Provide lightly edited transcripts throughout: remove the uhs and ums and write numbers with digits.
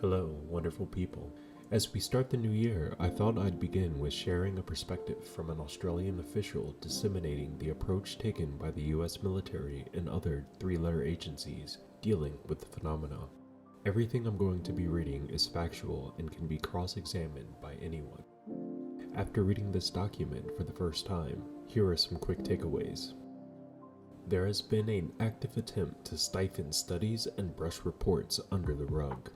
Hello, wonderful people. As we start the new year, I thought I'd begin with sharing a perspective from an Australian official disseminating the approach taken by the US military and other three-letter agencies dealing with the phenomena. Everything I'm going to be reading is factual and can be cross-examined by anyone. After reading this document for the first time, here are some quick takeaways. There has been an active attempt to stifle studies and brush reports under the rug,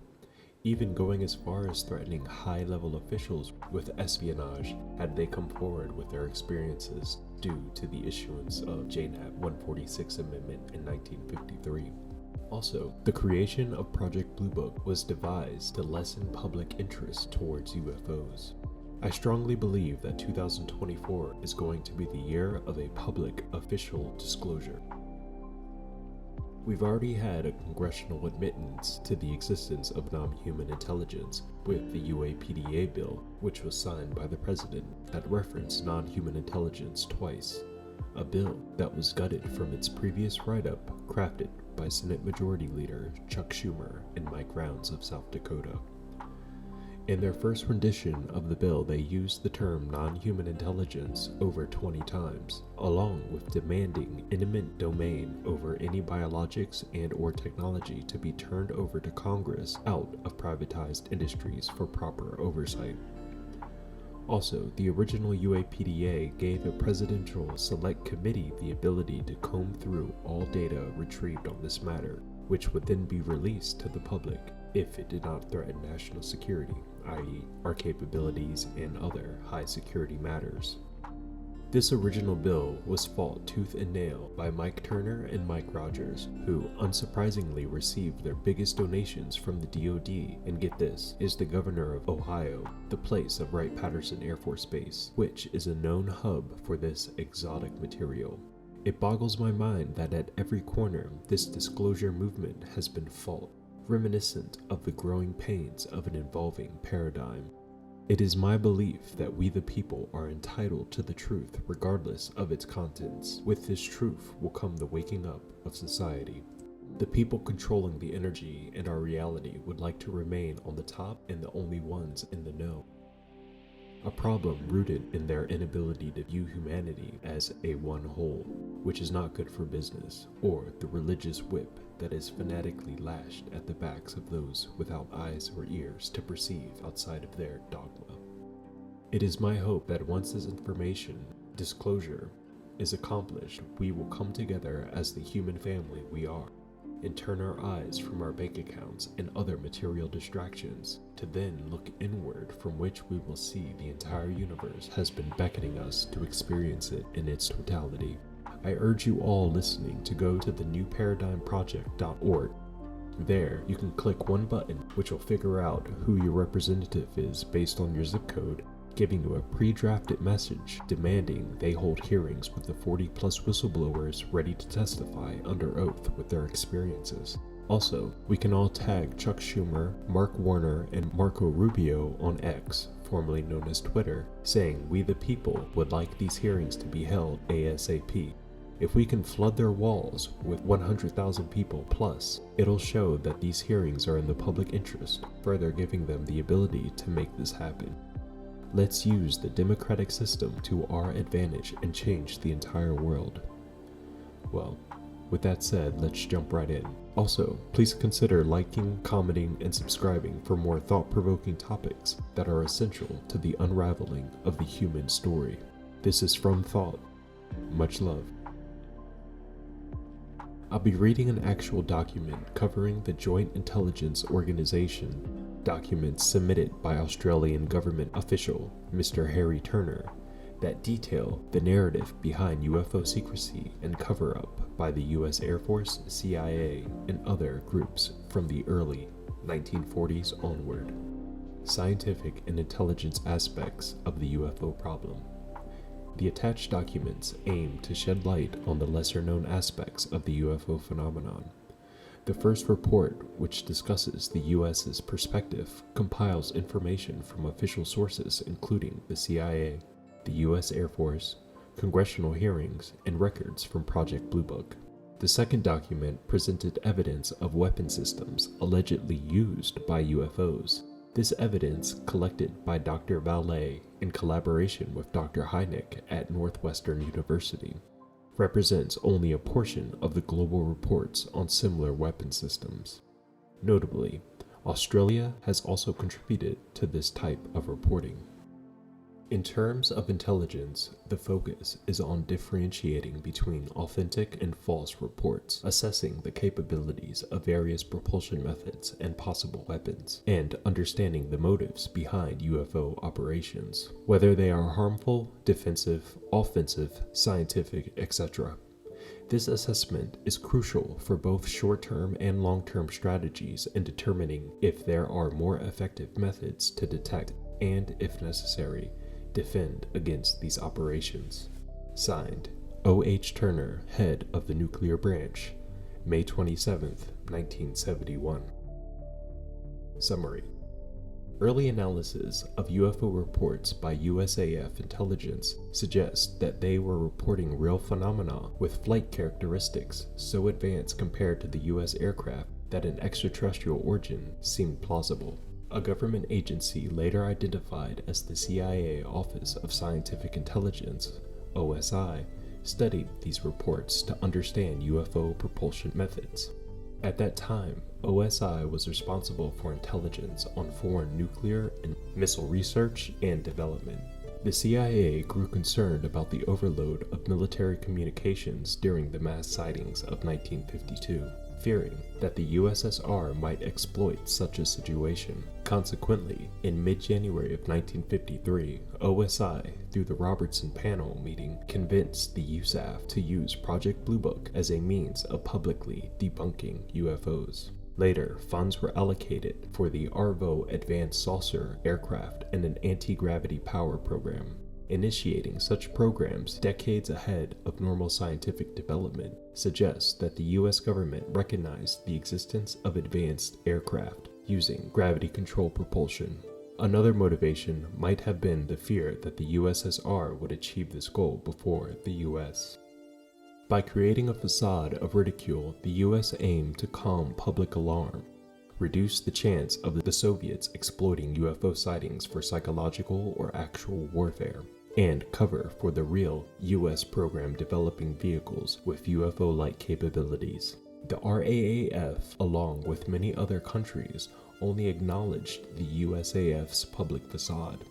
even going as far as threatening high-level officials with espionage had they come forward with their experiences due to the issuance of JNAP 146 Amendment in 1953. Also, the creation of Project Blue Book was devised to lessen public interest towards UFOs. I strongly believe that 2024 is going to be the year of a public official disclosure. We've already had a congressional admittance to the existence of non-human intelligence with the UAPDA bill, which was signed by the president that referenced non-human intelligence twice, a bill that was gutted from its previous write-up crafted by Senate Majority Leader Chuck Schumer and Mike Rounds of South Dakota. In their first rendition of the bill, they used the term non-human intelligence over 20 times, along with demanding eminent domain over any biologics and/or technology to be turned over to Congress out of privatized industries for proper oversight. Also, the original UAPDA gave a presidential select committee the ability to comb through all data retrieved on this matter, which would then be released to the public if it did not threaten national security, i.e. our capabilities and other high security matters. This original bill was fought tooth and nail by Mike Turner and Mike Rogers, who unsurprisingly received their biggest donations from the DoD, and get this, is the governor of Ohio, the place of Wright-Patterson Air Force Base, which is a known hub for this exotic material. It boggles my mind that at every corner this disclosure movement has been fought, reminiscent of the growing pains of an evolving paradigm. It is my belief that we the people are entitled to the truth regardless of its contents. With this truth will come the waking up of society. The people controlling the energy and our reality would like to remain on the top and the only ones in the know. A problem rooted in their inability to view humanity as a one whole, which is not good for business, or the religious whip that is fanatically lashed at the backs of those without eyes or ears to perceive outside of their dogma. It is my hope that once this information disclosure is accomplished, we will come together as the human family we are, and turn our eyes from our bank accounts and other material distractions to then look inward, from which we will see the entire universe has been beckoning us to experience it in its totality. I urge you all listening to go to the newparadigmproject.org. There, you can click one button which will figure out who your representative is based on your zip code, giving you a pre-drafted message demanding they hold hearings with the 40-plus whistleblowers ready to testify under oath with their experiences. Also, we can all tag Chuck Schumer, Mark Warner, and Marco Rubio on X, formerly known as Twitter, saying we the people would like these hearings to be held ASAP. If we can flood their walls with 100,000 people plus, it'll show that these hearings are in the public interest, further giving them the ability to make this happen. Let's use the democratic system to our advantage and change the entire world. Well, with that said, let's jump right in. Also, please consider liking, commenting, and subscribing for more thought-provoking topics that are essential to the unraveling of the human story. This is From Thought. Much love. I'll be reading an actual document covering the Joint Intelligence Organization documents submitted by Australian government official Mr. Harry Turner that detail the narrative behind UFO secrecy and cover-up by the US Air Force, CIA, and other groups from the early 1940s onward. Scientific and intelligence aspects of the UFO problem. The attached documents aim to shed light on the lesser-known aspects of the UFO phenomenon. The first report, which discusses the US's perspective, compiles information from official sources including the CIA, the US Air Force, congressional hearings, and records from Project Blue Book. The The second document presented evidence of weapon systems allegedly used by UFOs. This evidence, collected by Dr. Vallée in collaboration with Dr. Hynek at Northwestern University, represents only a portion of the global reports on similar weapon systems. Notably, Australia has also contributed to this type of reporting. In terms of intelligence, the focus is on differentiating between authentic and false reports, assessing the capabilities of various propulsion methods and possible weapons, and understanding the motives behind UFO operations, whether they are harmful, defensive, offensive, scientific, etc. This assessment is crucial for both short-term and long-term strategies in determining if there are more effective methods to detect and, if necessary, defend against these operations. Signed, O.H. Turner, head of the nuclear branch, May 27, 1971. Summary. Early analysis of UFO reports by USAF intelligence suggests that they were reporting real phenomena with flight characteristics so advanced compared to the US aircraft that an extraterrestrial origin seemed plausible. A government agency later identified as the CIA Office of Scientific Intelligence, OSI, studied these reports to understand UFO propulsion methods. At that time, OSI was responsible for intelligence on foreign nuclear and missile research and development. The CIA grew concerned about the overload of military communications during the mass sightings of 1952, fearing that the USSR might exploit such a situation. Consequently, in mid-January of 1953, OSI, through the Robertson Panel meeting, convinced the USAF to use Project Blue Book as a means of publicly debunking UFOs. Later, funds were allocated for the ARVO Advanced Saucer aircraft and an anti-gravity power program. Initiating such programs decades ahead of normal scientific development suggests that the US government recognized the existence of advanced aircraft using gravity control propulsion. Another motivation might have been the fear that the USSR would achieve this goal before the US. By creating a facade of ridicule, the US aimed to calm public alarm, reduce the chance of the Soviets exploiting UFO sightings for psychological or actual warfare, and cover for the real US program developing vehicles with UFO-like capabilities. The RAAF, along with many other countries, only acknowledged the USAF's public facade,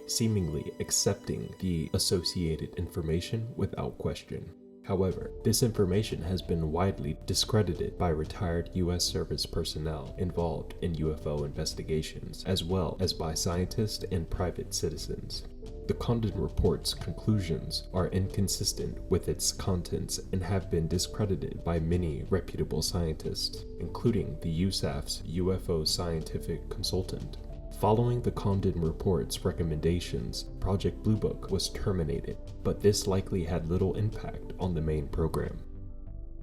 seemingly accepting the associated information without question. However, this information has been widely discredited by retired U.S. service personnel involved in UFO investigations, as well as by scientists and private citizens. The Condon Report's conclusions are inconsistent with its contents and have been discredited by many reputable scientists, including the USAF's UFO scientific consultant. Following the Condon Report's recommendations, Project Blue Book was terminated, but this likely had little impact on the main program.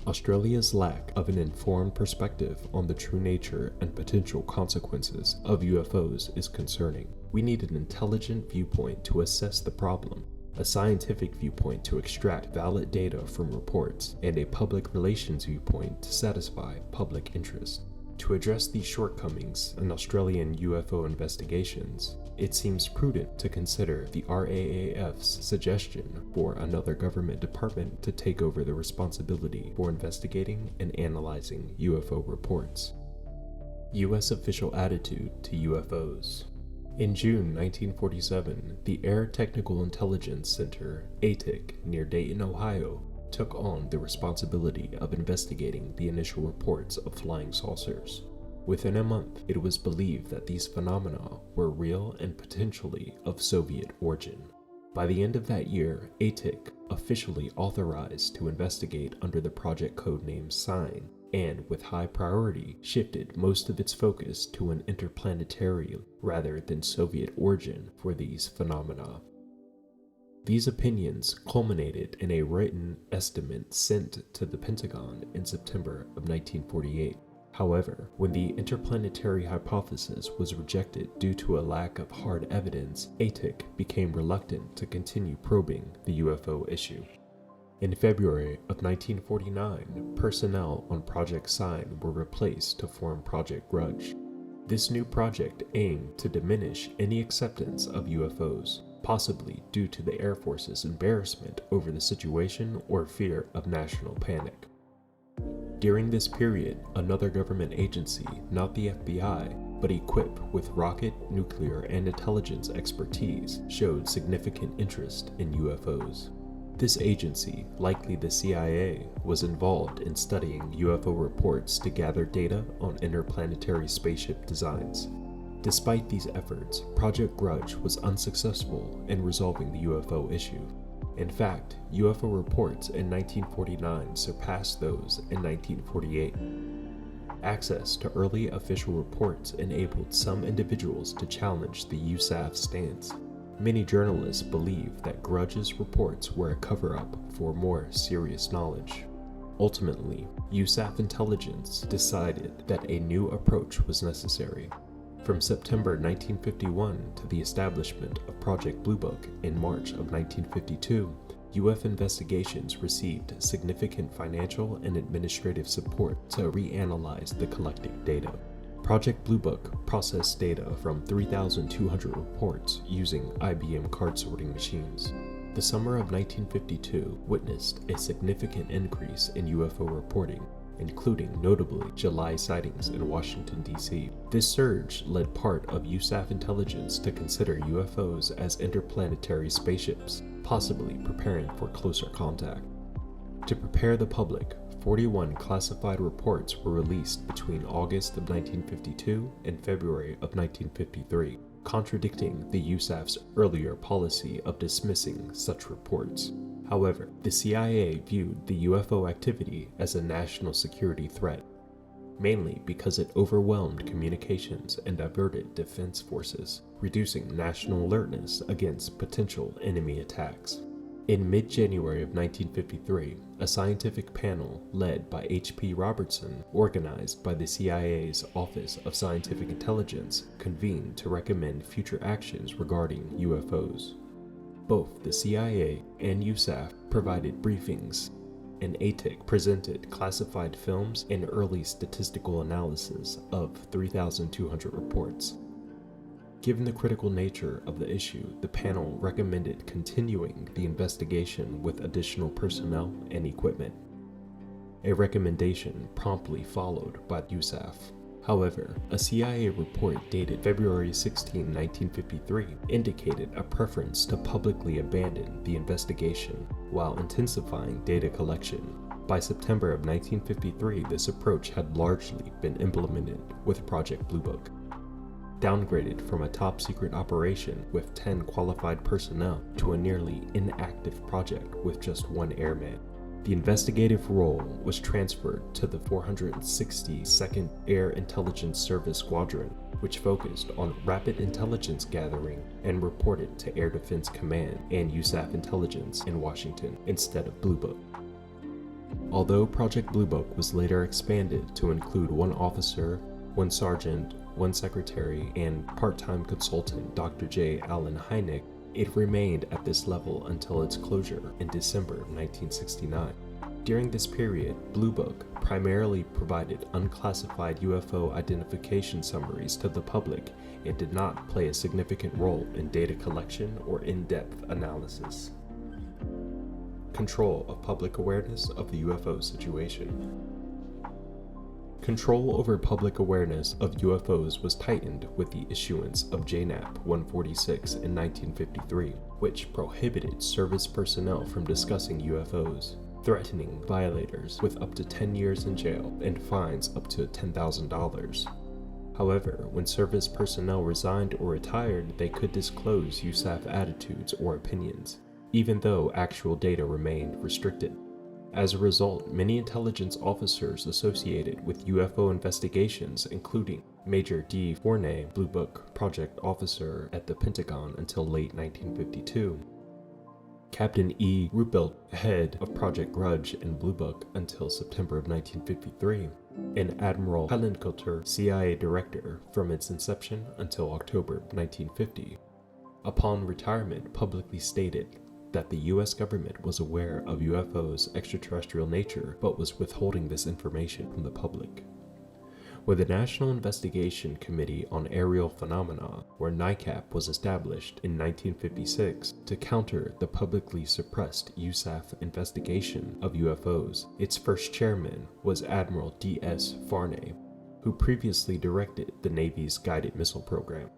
Australia's lack of an informed perspective on the true nature and potential consequences of UFOs is concerning. We need an intelligent viewpoint to assess the problem, a scientific viewpoint to extract valid data from reports, and a public relations viewpoint to satisfy public interest. To address these shortcomings in Australian UFO investigations, it seems prudent to consider the RAAF's suggestion for another government department to take over the responsibility for investigating and analyzing UFO reports. U.S. official attitude to UFOs. In June 1947, the Air Technical Intelligence Center, ATIC, near Dayton, Ohio, took on the responsibility of investigating the initial reports of flying saucers. Within a month, it was believed that these phenomena were real and potentially of Soviet origin. By the end of that year, ATIC officially authorized to investigate under the project codename SIGN, and with high priority, shifted most of its focus to an interplanetary rather than Soviet origin for these phenomena. These opinions culminated in a written estimate sent to the Pentagon in September of 1948. However, when the interplanetary hypothesis was rejected due to a lack of hard evidence, ATIC became reluctant to continue probing the UFO issue. In February of 1949, personnel on Project Sign were replaced to form Project Grudge. This new project aimed to diminish any acceptance of UFOs, possibly due to the Air Force's embarrassment over the situation or fear of national panic. During this period, another government agency, not the FBI, but equipped with rocket, nuclear, and intelligence expertise, showed significant interest in UFOs. This agency, likely the CIA, was involved in studying UFO reports to gather data on interplanetary spaceship designs. Despite these efforts, Project Grudge was unsuccessful in resolving the UFO issue. In fact, UFO reports in 1949 surpassed those in 1948. Access to early official reports enabled some individuals to challenge the USAF stance. Many journalists believe that Grudge's reports were a cover-up for more serious knowledge. Ultimately, USAF intelligence decided that a new approach was necessary. From September 1951 to the establishment of Project Blue Book in March of 1952, UF investigations received significant financial and administrative support to reanalyze the collected data. Project Blue Book processed data from 3,200 reports using IBM card sorting machines. The summer of 1952 witnessed a significant increase in UFO reporting, including notably July sightings in Washington, D.C. This surge led part of USAF intelligence to consider UFOs as interplanetary spaceships, possibly preparing for closer contact. To prepare the public, 41 classified reports were released between August of 1952 and February of 1953, contradicting the USAF's earlier policy of dismissing such reports. However, the CIA viewed the UFO activity as a national security threat, mainly because it overwhelmed communications and diverted defense forces, reducing national alertness against potential enemy attacks. In mid-January of 1953, a scientific panel led by H.P. Robertson, organized by the CIA's Office of Scientific Intelligence, convened to recommend future actions regarding UFOs. Both the CIA and USAF provided briefings, and ATIC presented classified films and early statistical analysis of 3,200 reports. Given the critical nature of the issue, the panel recommended continuing the investigation with additional personnel and equipment. A recommendation promptly followed by USAF. However, a CIA report dated February 16, 1953 indicated a preference to publicly abandon the investigation while intensifying data collection. By September of 1953, this approach had largely been implemented with Project Blue Book. Downgraded from a top-secret operation with 10 qualified personnel to a nearly inactive project with just one airman. The investigative role was transferred to the 462nd Air Intelligence Service Squadron, which focused on rapid intelligence gathering and reported to Air Defense Command and USAF intelligence in Washington instead of Blue Book. Although Project Blue Book was later expanded to include one officer, one sergeant, one secretary, and part-time consultant Dr. J. Allen Hynek, it remained at this level until its closure in December 1969. During this period, Blue Book primarily provided unclassified UFO identification summaries to the public and did not play a significant role in data collection or in-depth analysis. Control of public awareness of the UFO situation. Control over public awareness of UFOs was tightened with the issuance of JNAP 146 in 1953, which prohibited service personnel from discussing UFOs, threatening violators with up to 10 years in jail and fines up to $10,000. However, when service personnel resigned or retired, they could disclose USAF attitudes or opinions, even though actual data remained restricted. As a result, many intelligence officers associated with UFO investigations, including Major D. Fournet, Blue Book project officer at the Pentagon until late 1952, Captain E. Ruppelt, head of Project Grudge and Blue Book until September of 1953, and Admiral Hellenkotter, CIA director from its inception until October 1950. Upon retirement, publicly stated, that the US government was aware of UFO's extraterrestrial nature but was withholding this information from the public. With the National Investigation Committee on Aerial Phenomena, or NICAP, was established in 1956 to counter the publicly suppressed USAF investigation of UFOs, its first chairman was Admiral D.S. Farnay, who previously directed the Navy's guided missile program.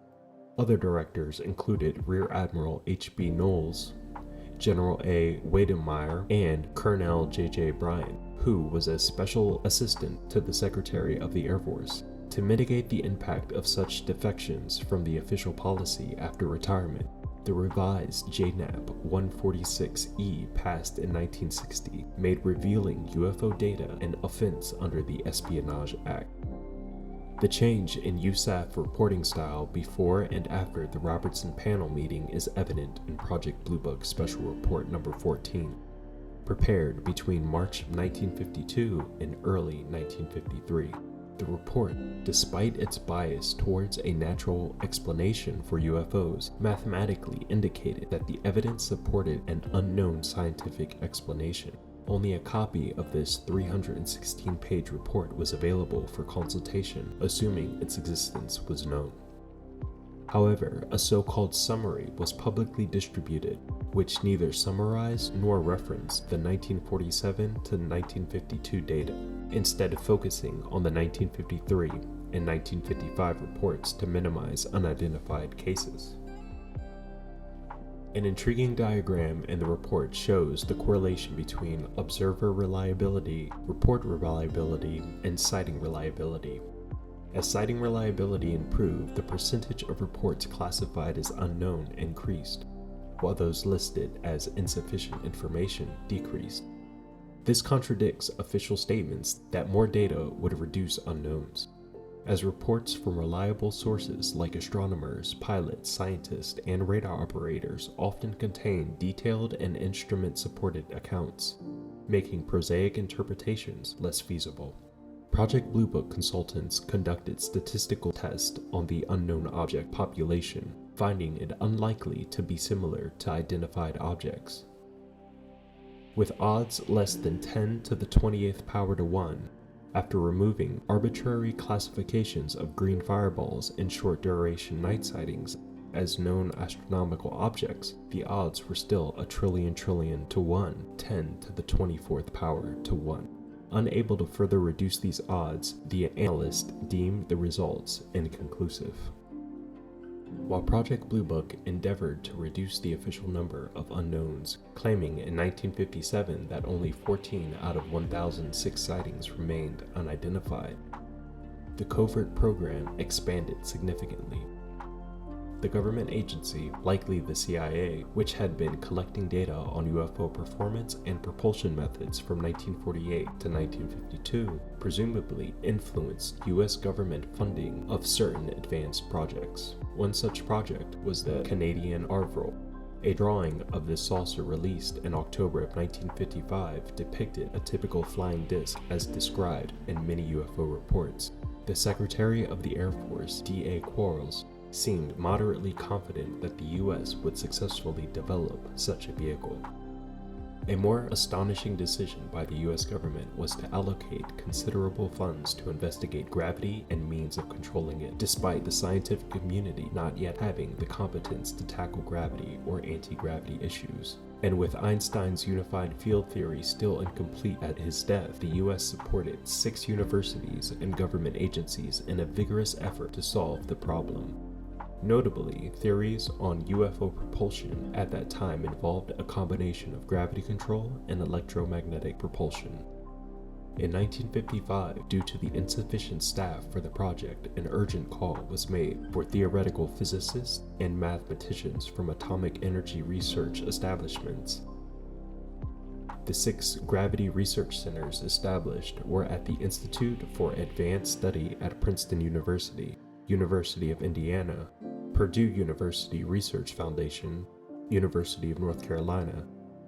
Other directors included Rear Admiral H.B. Knowles, General A. Weidenmeyer, and Colonel J.J. Bryan, who was a special assistant to the Secretary of the Air Force. To mitigate the impact of such defections from the official policy after retirement, the revised JNAP 146E passed in 1960 made revealing UFO data an offense under the Espionage Act. The change in USAF reporting style before and after the Robertson panel meeting is evident in Project Blue Book Special Report No. 14, prepared between March of 1952 and early 1953. The report, despite its bias towards a natural explanation for UFOs, mathematically indicated that the evidence supported an unknown scientific explanation. Only a copy of this 316-page report was available for consultation, assuming its existence was known. However, a so-called summary was publicly distributed, which neither summarized nor referenced the 1947 to 1952 data, instead of focusing on the 1953 and 1955 reports to minimize unidentified cases. An intriguing diagram in the report shows the correlation between observer reliability, report reliability, and sighting reliability. As sighting reliability improved, the percentage of reports classified as unknown increased, while those listed as insufficient information decreased. This contradicts official statements that more data would reduce unknowns, as reports from reliable sources like astronomers, pilots, scientists, and radar operators often contain detailed and instrument-supported accounts, making prosaic interpretations less feasible. Project Blue Book consultants conducted statistical tests on the unknown object population, finding it unlikely to be similar to identified objects. With odds less than 10 to the 20th power to 1, after removing arbitrary classifications of green fireballs and short-duration night sightings as known astronomical objects, the odds were still a trillion to 1, 10 to the 24th power to 1. Unable to further reduce these odds, the analysts deemed the results inconclusive. While Project Blue Book endeavored to reduce the official number of unknowns, claiming in 1957 that only 14 out of 1,006 sightings remained unidentified, the covert program expanded significantly. The government agency, likely the CIA, which had been collecting data on UFO performance and propulsion methods from 1948 to 1952, presumably influenced US government funding of certain advanced projects. One such project was the Canadian Arvril. A drawing of this saucer released in October of 1955 depicted a typical flying disc as described in many UFO reports. The Secretary of the Air Force, D.A. Quarles, seemed moderately confident that the US would successfully develop such a vehicle. A more astonishing decision by the US government was to allocate considerable funds to investigate gravity and means of controlling it, despite the scientific community not yet having the competence to tackle gravity or anti-gravity issues. And with Einstein's unified field theory still incomplete at his death, the US supported 6 universities and government agencies in a vigorous effort to solve the problem. Notably, theories on UFO propulsion at that time involved a combination of gravity control and electromagnetic propulsion. In 1955, due to the insufficient staff for the project, an urgent call was made for theoretical physicists and mathematicians from atomic energy research establishments. The 6 gravity research centers established were at the Institute for Advanced Study at Princeton University, University of Indiana, Purdue University Research Foundation, University of North Carolina,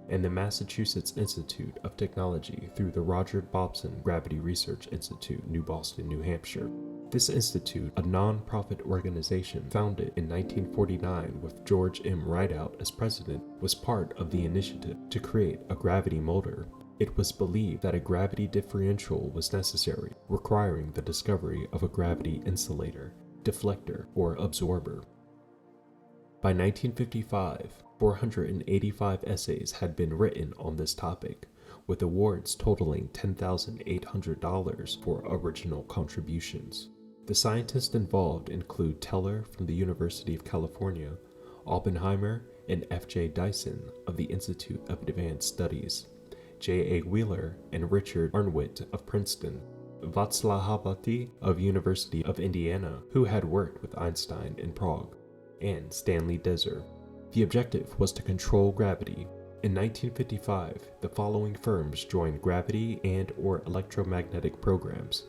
and the Massachusetts Institute of Technology through the Roger Bobson Gravity Research Institute, New Boston, New Hampshire. This institute, a non-profit organization founded in 1949 with George M. Rideout as president, was part of the initiative to create a gravity motor. It was believed that a gravity differential was necessary, requiring the discovery of a gravity insulator, deflector, or absorber. By 1955, 485 essays had been written on this topic, with awards totaling $10,800 for original contributions. The scientists involved include Teller from the University of California, Oppenheimer, and F.J. Dyson of the Institute of Advanced Studies, J.A. Wheeler and Richard Arnwitt of Princeton, Václav of University of Indiana, who had worked with Einstein in Prague, and Stanley Deser. The objective was to control gravity. In 1955, the following firms joined gravity and/or electromagnetic programs: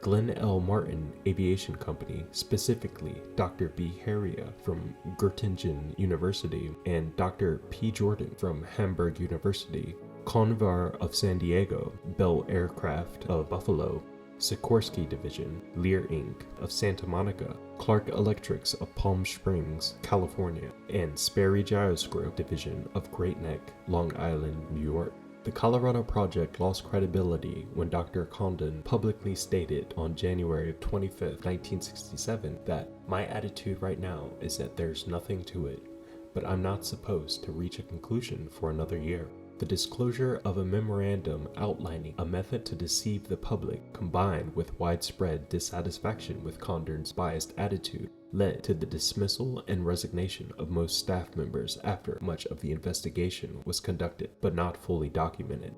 Glenn L. Martin Aviation Company, specifically Dr. B. Haria from Göttingen University and Dr. P. Jordan from Hamburg University, Convar of San Diego, Bell Aircraft of Buffalo, Sikorsky Division, Lear Inc. of Santa Monica, Clark Electrics of Palm Springs, California, and Sperry Gyroscope Division of Great Neck, Long Island, New York. The Colorado project lost credibility when Dr. Condon publicly stated on January 25, 1967 that, "My attitude right now is that there's nothing to it, but I'm not supposed to reach a conclusion for another year." The disclosure of a memorandum outlining a method to deceive the public, combined with widespread dissatisfaction with Condon's biased attitude, led to the dismissal and resignation of most staff members after much of the investigation was conducted but not fully documented.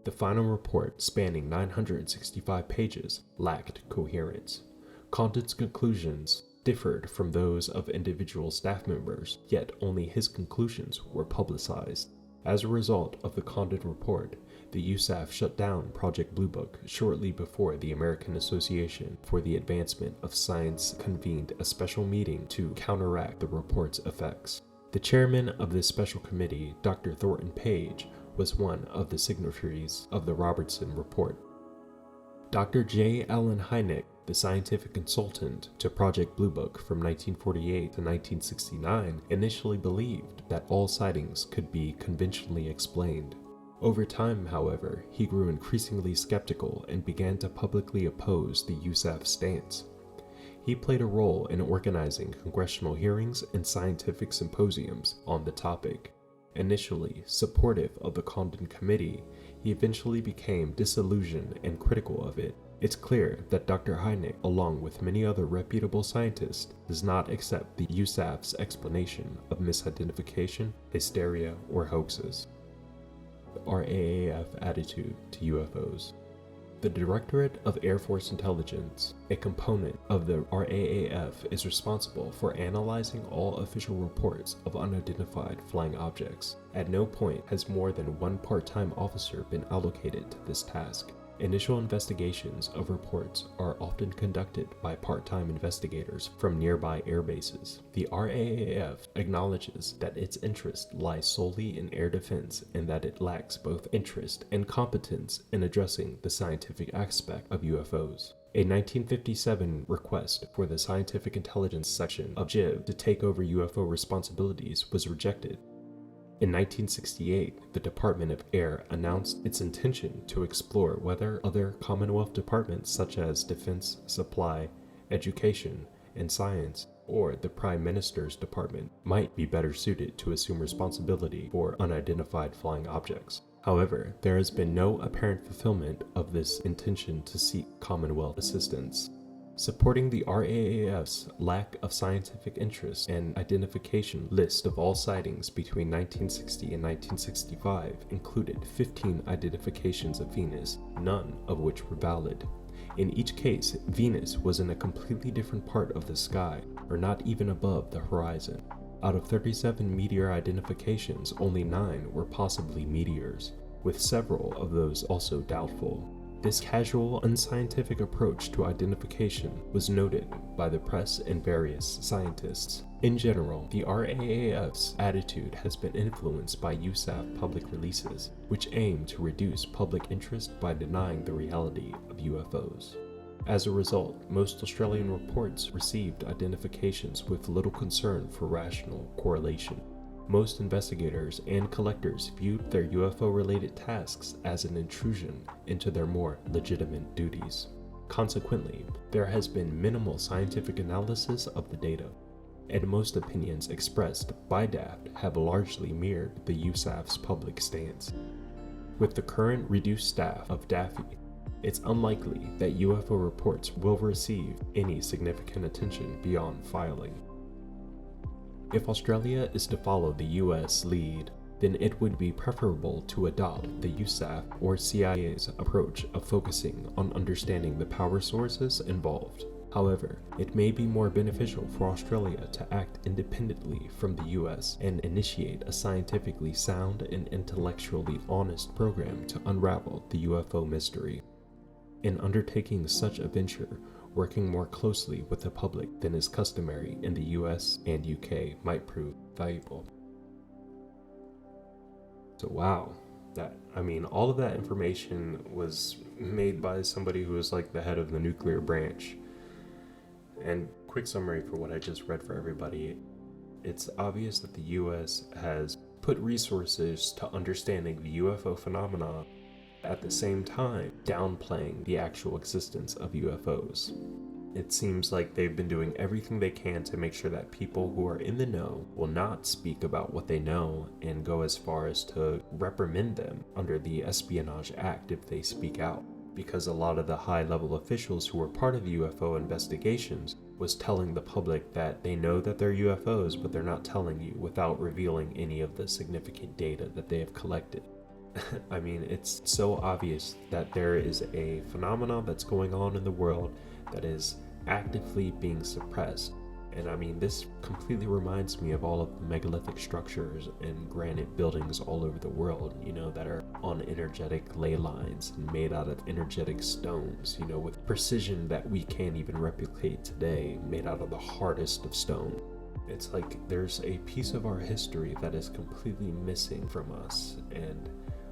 The final report, spanning 965 pages, lacked coherence. Condon's conclusions differed from those of individual staff members, yet only his conclusions were publicized. As a result of the Condon report, the USAF shut down Project Blue Book shortly before the American Association for the Advancement of Science convened a special meeting to counteract the report's effects. The chairman of this special committee, Dr. Thornton Page, was one of the signatories of the Robertson Report. Dr. J. Allen Hynek, the scientific consultant to Project Blue Book from 1948 to 1969, initially believed that all sightings could be conventionally explained. Over time, however, he grew increasingly skeptical and began to publicly oppose the USAF stance. He played a role in organizing congressional hearings and scientific symposiums on the topic. Initially supportive of the Condon Committee, he eventually became disillusioned and critical of it. It's clear that Dr. Hynek, along with many other reputable scientists, does not accept the USAF's explanation of misidentification, hysteria, or hoaxes. The RAAF attitude to UFOs. The Directorate of Air Force Intelligence, a component of the RAAF, is responsible for analyzing all official reports of unidentified flying objects. At no point has more than one part-time officer been allocated to this task. Initial investigations of reports are often conducted by part-time investigators from nearby air bases. The RAAF acknowledges that its interest lies solely in air defense and that it lacks both interest and competence in addressing the scientific aspect of UFOs. A 1957 request for the Scientific Intelligence Section of JIB to take over UFO responsibilities was rejected. In 1968, the Department of Air announced its intention to explore whether other Commonwealth departments such as Defense, Supply, Education, and Science, or the Prime Minister's Department, might be better suited to assume responsibility for unidentified flying objects. However, there has been no apparent fulfillment of this intention to seek Commonwealth assistance. Supporting the RAAF's lack of scientific interest and identification list of all sightings between 1960 and 1965 included 15 identifications of Venus, none of which were valid. In each case, Venus was in a completely different part of the sky, or not even above the horizon. Out of 37 meteor identifications, only 9 were possibly meteors, with several of those also doubtful. This casual, unscientific approach to identification was noted by the press and various scientists. In general, the RAAF's attitude has been influenced by USAF public releases, which aim to reduce public interest by denying the reality of UFOs. As a result, most Australian reports received identifications with little concern for rational correlation. Most investigators and collectors viewed their UFO-related tasks as an intrusion into their more legitimate duties. Consequently, there has been minimal scientific analysis of the data, and most opinions expressed by DAFT have largely mirrored the USAF's public stance. With the current reduced staff of DAFI, it's unlikely that UFO reports will receive any significant attention beyond filing. If Australia is to follow the US lead, then it would be preferable to adopt the USAF or CIA's approach of focusing on understanding the power sources involved. However, it may be more beneficial for Australia to act independently from the US and initiate a scientifically sound and intellectually honest program to unravel the UFO mystery. In undertaking such a venture, working more closely with the public than is customary in the US and UK might prove valuable. So wow, all of that information was made by somebody who was like the head of the nuclear branch. And quick summary for what I just read for everybody. It's obvious that the US has put resources to understanding the UFO phenomena, at the same time downplaying the actual existence of UFOs. It seems like they've been doing everything they can to make sure that people who are in the know will not speak about what they know and go as far as to reprimand them under the Espionage Act if they speak out. Because a lot of the high-level officials who were part of the UFO investigations was telling the public that they know that they're UFOs, but they're not telling you without revealing any of the significant data that they have collected. It's so obvious that there is a phenomenon that's going on in the world that is actively being suppressed. And this completely reminds me of all of the megalithic structures and granite buildings all over the world, that are on energetic ley lines and made out of energetic stones, with precision that we can't even replicate today, made out of the hardest of stone. It's like there's a piece of our history that is completely missing from us, and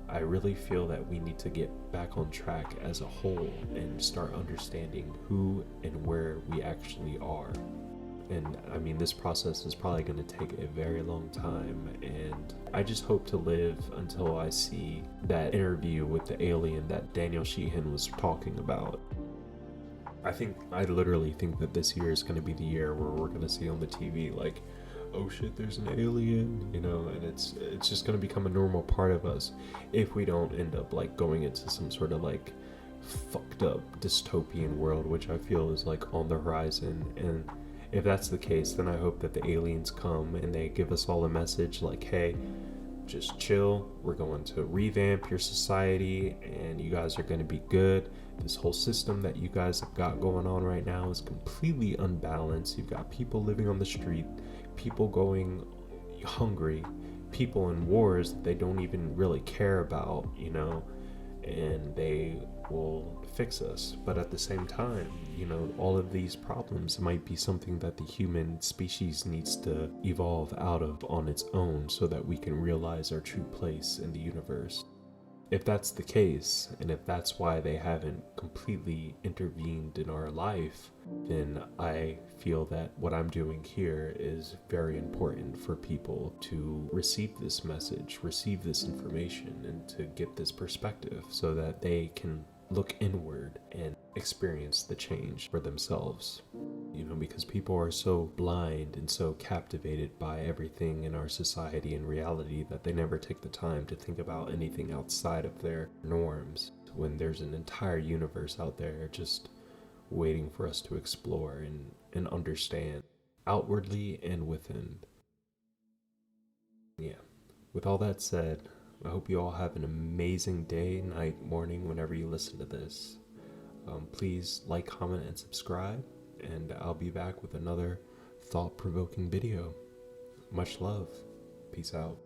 I really feel that we need to get back on track as a whole and start understanding who and where we actually are. And this process is probably going to take a very long time, and I just hope to live until I see that interview with the alien that Daniel Sheehan was talking about. I literally think that this year is going to be the year where we're going to see on the TV like, oh shit, there's an alien, and it's just going to become a normal part of us if we don't end up like going into some sort of like fucked up dystopian world, which I feel is like on the horizon. And if that's the case, then I hope that the aliens come and they give us all a message like, hey, just chill, we're going to revamp your society and you guys are going to be good. This whole system that you guys have got going on right now is completely unbalanced. You've got people living on the street, people going hungry, people in wars that they don't even really care about, and they will fix us. But at the same time, all of these problems might be something that the human species needs to evolve out of on its own so that we can realize our true place in the universe. If that's the case, and if that's why they haven't completely intervened in our life, then I feel that what I'm doing here is very important for people to receive this message, receive this information, and to get this perspective so that they can look inward and experience the change for themselves. Because people are so blind and so captivated by everything in our society and reality that they never take the time to think about anything outside of their norms, when there's an entire universe out there just waiting for us to explore and understand outwardly and within. Yeah, with all that said, I hope you all have an amazing day, night, morning, whenever you listen to this. Please like, comment, and subscribe, and I'll be back with another thought-provoking video. Much love. Peace out.